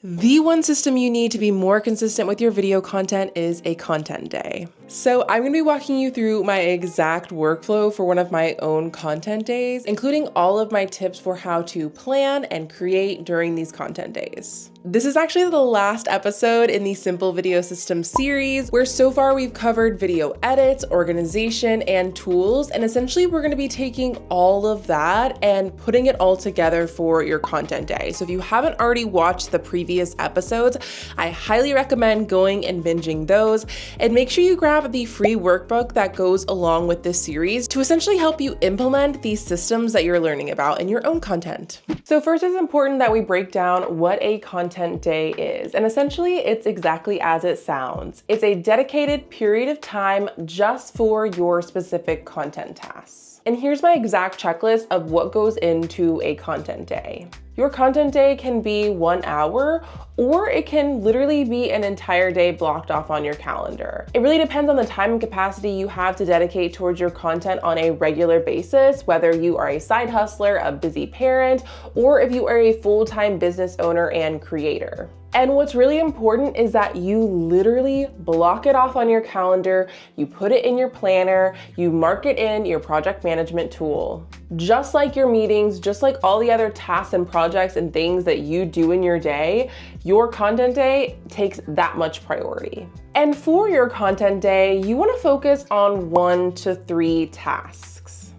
The one system you need to be more consistent with your video content is a content day. So I'm going to be walking you through my exact workflow for one of my own content days, including all of my tips for how to plan and create during these content days. This is actually the last episode in the Simple Video System series, where so far we've covered video edits, organization, and tools, and essentially we're going to be taking all of that and putting it all together for your content day. So if you haven't already watched the previous episodes, I highly recommend going and binging those, and make sure you grab the free workbook that goes along with this series to essentially help you implement these systems that you're learning about in your own content. So first, it's important that we break down what a content day is, and essentially it's exactly as it sounds. It's a dedicated period of time just for your specific content tasks. And here's my exact checklist of what goes into a content day. Your content day can be 1 hour, or it can literally be an entire day blocked off on your calendar. It really depends on the time and capacity you have to dedicate towards your content on a regular basis, whether you are a side hustler, a busy parent, or if you are a full-time business owner and creator. And what's really important is that you literally block it off on your calendar, you put it in your planner, you mark it in your project management tool. Just like your meetings, just like all the other tasks and projects and things that you do in your day, your content day takes that much priority. And for your content day, you want to focus on 1 to 3 tasks.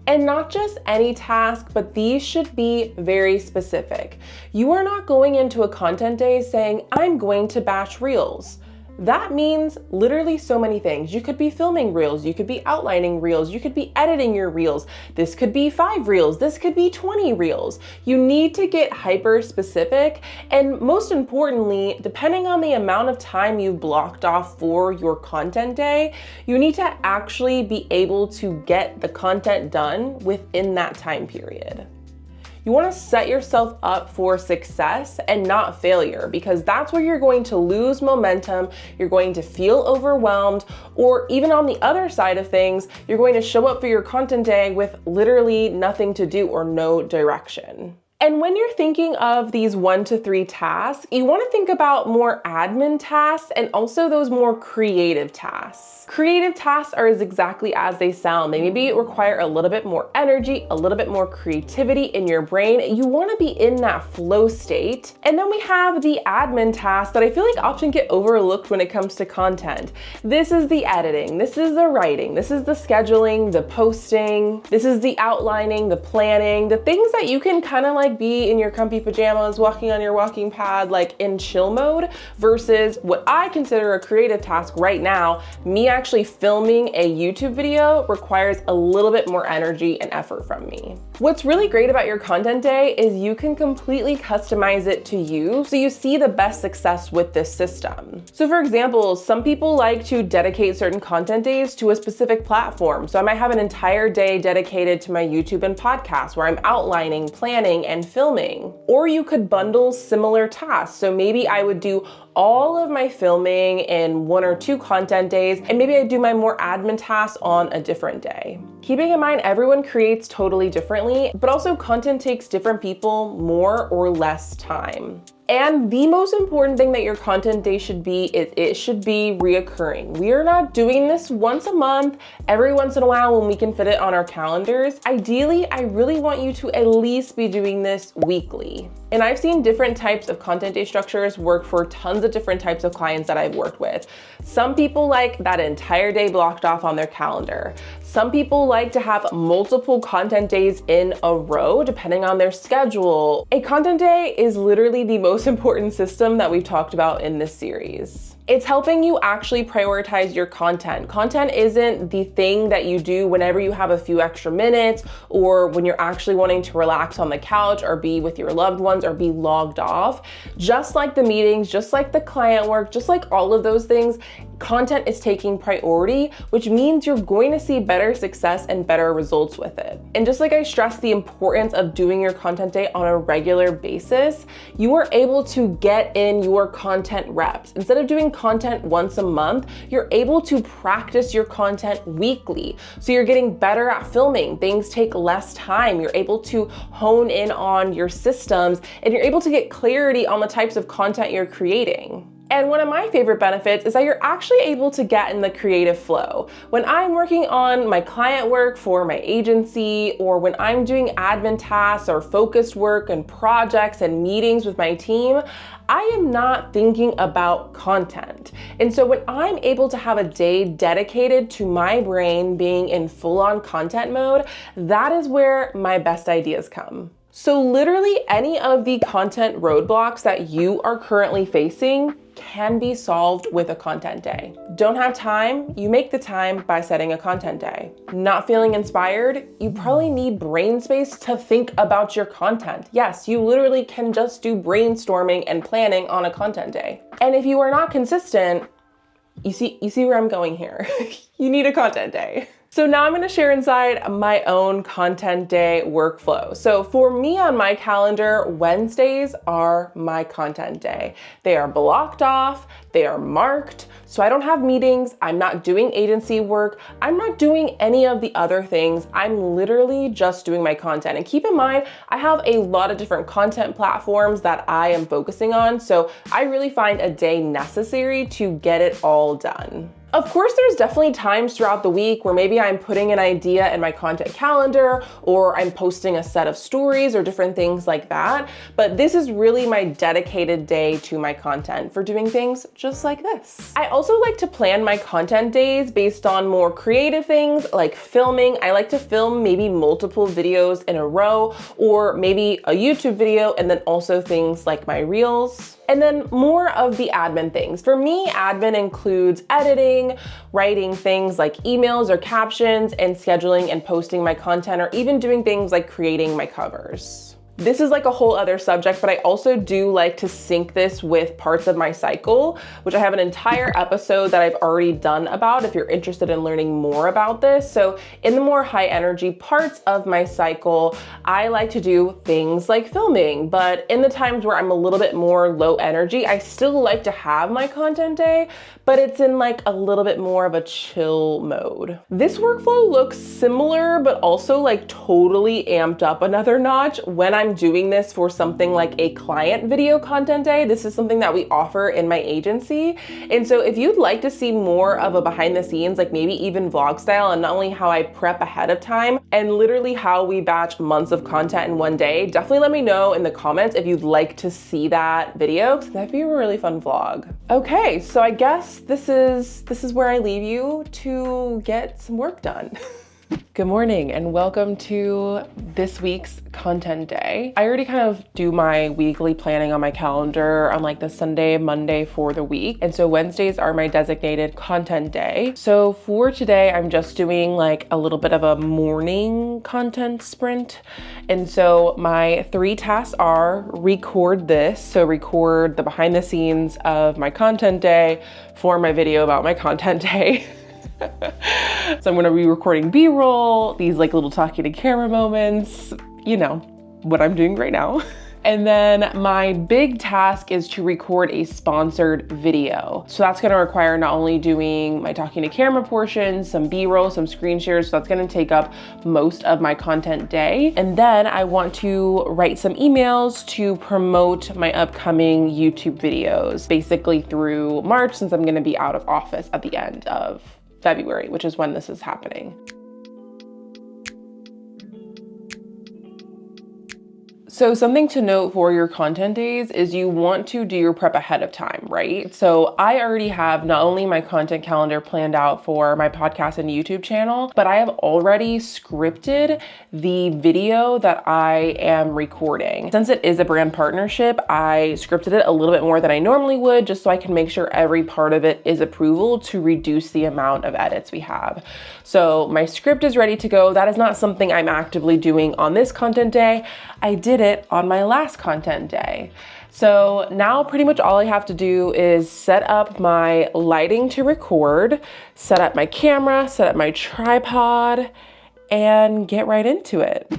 And not just any task, but these should be very specific. You are not going into a content day saying, I'm going to batch reels. That means literally so many things. You could be filming reels, you could be outlining reels, you could be editing your reels. This could be 5 reels, this could be 20 reels. You need to get hyper specific, and most importantly, depending on the amount of time you've blocked off for your content day, you need to actually be able to get the content done within that time period. You want to set yourself up for success and not failure, because that's where you're going to lose momentum, you're going to feel overwhelmed, or even on the other side of things, you're going to show up for your content day with literally nothing to do or no direction. And when you're thinking of these 1 to 3 tasks, you want to think about more admin tasks and also those more creative tasks. Creative tasks are exactly as they sound. They maybe require a little bit more energy, a little bit more creativity in your brain. You want to be in that flow state. And then we have the admin tasks that I feel like often get overlooked when it comes to content. This is the editing, this is the writing, this is the scheduling, the posting, this is the outlining, the planning, the things that you can kind of like be in your comfy pajamas, walking on your walking pad, like in chill mode, versus what I consider a creative task right now. Me actually filming a YouTube video requires a little bit more energy and effort from me. What's really great about your content day is you can completely customize it to you, so you see the best success with this system. So for example, some people like to dedicate certain content days to a specific platform. So I might have an entire day dedicated to my YouTube and podcast where I'm outlining, planning, and filming. Or you could bundle similar tasks. So maybe I would do all of my filming in 1 or 2 content days, and maybe I do my more admin tasks on a different day. Keeping in mind, everyone creates totally differently, but also content takes different people more or less time. And the most important thing that your content day should be is it should be reoccurring. We are not doing this once a month, every once in a while when we can fit it on our calendars. Ideally, I really want you to at least be doing this weekly. And I've seen different types of content day structures work for tons of different types of clients that I've worked with. Some people like that entire day blocked off on their calendar. Some people like to have multiple content days in a row, depending on their schedule. A content day is literally the most important system that we've talked about in this series. It's helping you actually prioritize your content. Content isn't the thing that you do whenever you have a few extra minutes, or when you're actually wanting to relax on the couch or be with your loved ones or be logged off. Just like the meetings, just like the client work, just like all of those things, content is taking priority, which means you're going to see better success and better results with it. And just like I stressed the importance of doing your content day on a regular basis, you are able to get in your content reps. Instead of doing content once a month, you're able to practice your content weekly. So you're getting better at filming. Things take less time. You're able to hone in on your systems, and you're able to get clarity on the types of content you're creating. And one of my favorite benefits is that you're actually able to get in the creative flow. When I'm working on my client work for my agency, or when I'm doing admin tasks or focused work and projects and meetings with my team, I am not thinking about content. And so when I'm able to have a day dedicated to my brain being in full-on content mode, that is where my best ideas come. So literally any of the content roadblocks that you are currently facing can be solved with a content day. Don't have time? You make the time by setting a content day. Not feeling inspired? You probably need brain space to think about your content. Yes, you literally can just do brainstorming and planning on a content day. And if you are not consistent, you see where I'm going here. You need a content day. So now I'm gonna share inside my own content day workflow. So for me on my calendar, Wednesdays are my content day. They are blocked off, they are marked, so I don't have meetings, I'm not doing agency work, I'm not doing any of the other things, I'm literally just doing my content. And keep in mind, I have a lot of different content platforms that I am focusing on, so I really find a day necessary to get it all done. Of course, there's definitely times throughout the week where maybe I'm putting an idea in my content calendar, or I'm posting a set of stories or different things like that. But this is really my dedicated day to my content for doing things just like this. I also like to plan my content days based on more creative things like filming. I like to film maybe multiple videos in a row, or maybe a YouTube video, and then also things like my reels. And then more of the admin things. For me, admin includes editing, writing things like emails or captions, and scheduling and posting my content, or even doing things like creating my covers. This is like a whole other subject, but I also do like to sync this with parts of my cycle, which I have an entire episode that I've already done about if you're interested in learning more about this. So in the more high energy parts of my cycle, I like to do things like filming, but in the times where I'm a little bit more low energy, I still like to have my content day, but it's in like a little bit more of a chill mode. This workflow looks similar, but also like totally amped up another notch when I'm doing this for something like a client video content day. This is something that we offer in my agency. And so if you'd like to see more of a behind the scenes, like maybe even vlog style, and not only how I prep ahead of time and literally how we batch months of content in one day, definitely let me know in the comments if you'd like to see that video, because that'd be a really fun vlog. Okay, so I guess this is where I leave you to get some work done. Good morning and welcome to this week's content day. I already kind of do my weekly planning on my calendar on like the Sunday, Monday for the week. And so Wednesdays are my designated content day. So for today, I'm just doing like a little bit of a morning content sprint. And so my 3 tasks are record this. So record the behind the scenes of my content day for my video about my content day. So I'm gonna be recording B-roll, these like little talking to camera moments, you know, what I'm doing right now. And then my big task is to record a sponsored video. So that's gonna require not only doing my talking to camera portion, some B-roll, some screen shares, so that's gonna take up most of my content day. And then I want to write some emails to promote my upcoming YouTube videos, basically through March, since I'm gonna be out of office at the end of February, which is when this is happening. So something to note for your content days is you want to do your prep ahead of time, right? So I already have not only my content calendar planned out for my podcast and YouTube channel, but I have already scripted the video that I am recording. Since it is a brand partnership, I scripted it a little bit more than I normally would, just so I can make sure every part of it is approval to reduce the amount of edits we have. So my script is ready to go. That is not something I'm actively doing on this content day. I did it on my last content day. So now pretty much all I have to do is set up my lighting to record, set up my camera, set up my tripod, and get right into it.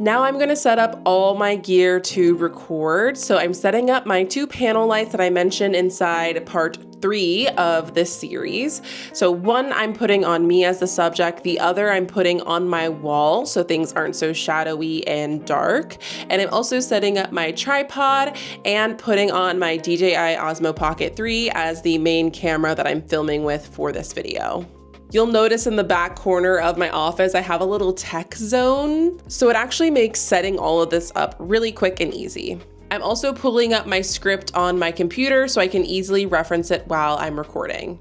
Now I'm gonna set up all my gear to record. So I'm setting up my 2 panel lights that I mentioned inside part 3 of this series. So one I'm putting on me as the subject, the other I'm putting on my wall so things aren't so shadowy and dark. And I'm also setting up my tripod and putting on my DJI Osmo Pocket 3 as the main camera that I'm filming with for this video. You'll notice in the back corner of my office, I have a little tech zone. So it actually makes setting all of this up really quick and easy. I'm also pulling up my script on my computer so I can easily reference it while I'm recording.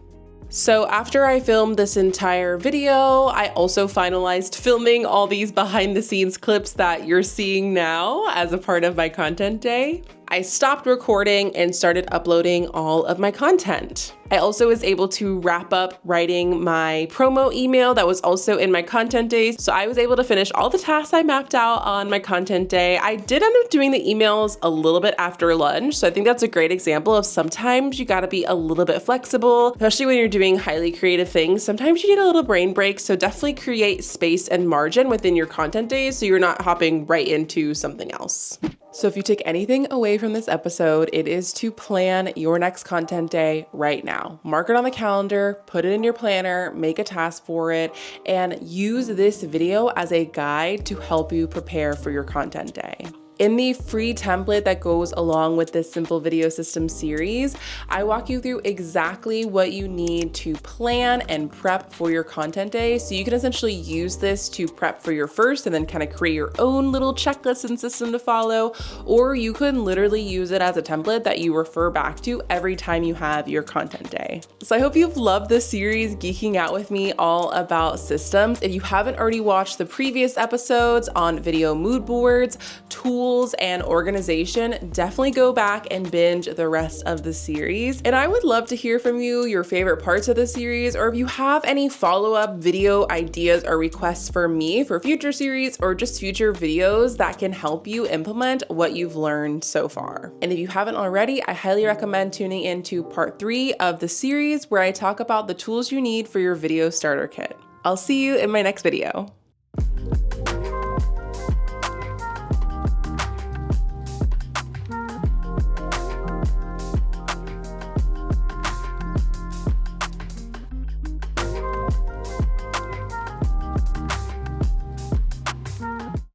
So after I filmed this entire video, I also finalized filming all these behind the scenes clips that you're seeing now as a part of my content day. I stopped recording and started uploading all of my content. I also was able to wrap up writing my promo email that was also in my content days. So I was able to finish all the tasks I mapped out on my content day. I did end up doing the emails a little bit after lunch. So I think that's a great example of sometimes you gotta be a little bit flexible, especially when you're doing highly creative things. Sometimes you need a little brain break. So definitely create space and margin within your content days so you're not hopping right into something else. So if you take anything away from this episode, it is to plan your next content day right now. Mark it on the calendar, put it in your planner, make a task for it, and use this video as a guide to help you prepare for your content day. In the free template that goes along with this simple video system series, I walk you through exactly what you need to plan and prep for your content day. So you can essentially use this to prep for your first and then kind of create your own little checklist and system to follow, or you can literally use it as a template that you refer back to every time you have your content day. So I hope you've loved this series, geeking out with me all about systems. If you haven't already watched the previous episodes on video mood boards, tools, and organization, definitely go back and binge the rest of the series. And I would love to hear from you, your favorite parts of the series, or if you have any follow-up video ideas or requests for me for future series or just future videos that can help you implement what you've learned so far. And if you haven't already, I highly recommend tuning into part 3 of the series where I talk about the tools you need for your video starter kit. I'll see you in my next video.